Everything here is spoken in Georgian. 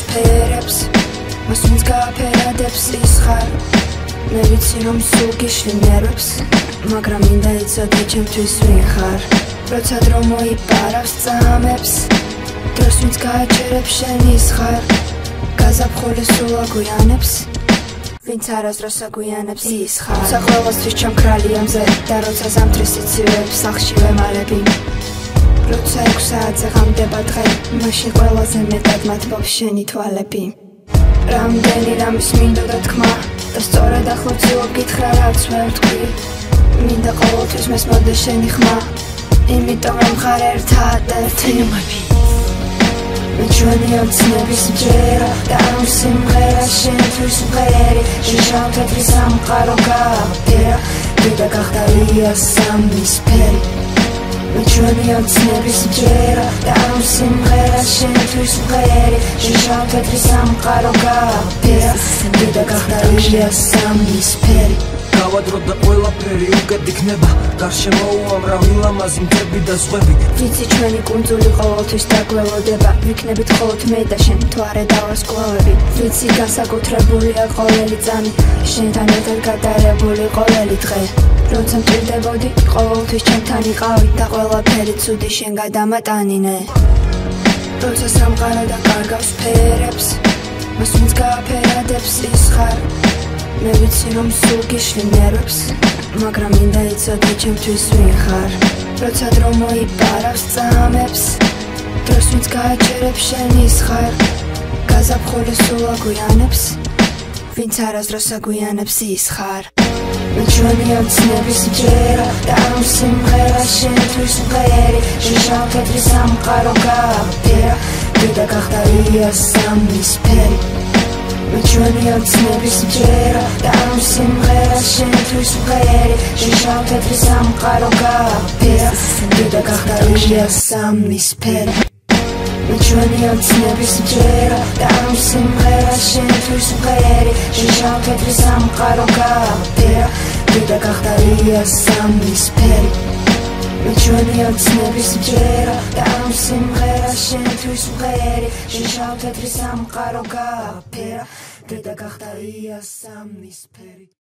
ფერებს მას ვინც გააფერადებს ის ხარ მე ვიცი რომ სულ გიშლი ნერვებს მაგრამ მინდა იცოდე ჩემთვის ვინ ხარ როცა დრო მოიპარავს წამებს დროს ვინც გააჩერებს შენ ის ხარ გაზაფხული სულ აგვიანებს ვინც არასდროს აგვიანებს ის ხარ როცა ყველასთვის ჩამქრალია მზე და როცა ზამთრის სიცივეებს სახლში ვემალები როცა 6 საათზე ღამდება დღე მაშინ ყველაზე მეტად მათბობს შენი თვალები რამდენი რამის მინდოდა თქმა და სწორედ ახლა ვცდილობ გითხრა რაც ვერ თქვი მინდა ყოველთვის მესმოდე შენი ხმა იმიტომ რომ ხარ ერთადერთი მე ჩვენი ოცნების მჯერა და ამ სიმღერას შენთვის ვღერი შიშავ თეთრი სამყარო გავდერა დედა გახდა რია სამნისფერი მე ჩვენი ოცნების მჯერა და ამ სიმღერას შენთვის ვღერი შიშავ თეთრი სამყარო გავდერა დედა გახდა რია სამნისფერი გავადრო და ყველაფერი უკეთ იქნება გარშემო უამრავი ლამაზი მთები და ზღვები ვიცი ჩვენი კუნძული ყოველთვის დაგველოდება ვიქნებით მხოლოდ მე და შენ მთვარე და ვარსკვლავები ვიცი განსაკუთრებულია ყოველი წამი შენთან ერთად გადარებული ყოველი დღე როცა მჭირდებოდი ყოველთვის ჩემთან იყავი და ყველაფერი ცუდი შენ გადამატანინე როცა სამყარო დაკარგავს ფერებს მას ვინც გააფერადებს ის ხარ მე ვიცი რომ სულ გიშლი ნერვებს მაგრამ მინდა იცოდე ჩემთვის ვინ ხარ როცა დრო მოიპარავს წამებს დროს ვინც გააჩერებს შენ ის ხარ გაზაფხული სულ აგვიანებს ვინც არასდროს აგვიანებს ის ხარ მე ჩვენი ოცნების მჯერა და ამ სიმღერას შენთვის ვღერი შიშავ თეთრი სამყარო გავდერა დედა გახდა რია სამნისფერი მე ჩვენი ოცნების მჯერა და ამ სიმღერას შენთვის ვღერი შიშავ თეთრი სამყარო გავდერა დედა გახდა რია სამნისფერი მე ჩვენი ოცნების მჯერა და ამ სიმღერას შენთვის ვღერი შიშავ თეთრი სამყარო გავდერა დედა გახდა რია სამნისფერი მე ჩვენი ოცნების მჯერა და ამ სიმღერას შენთვის ვღერი შიშავ თეთრი სამყარო გავდერა დედა გახდა რია სამნისფერი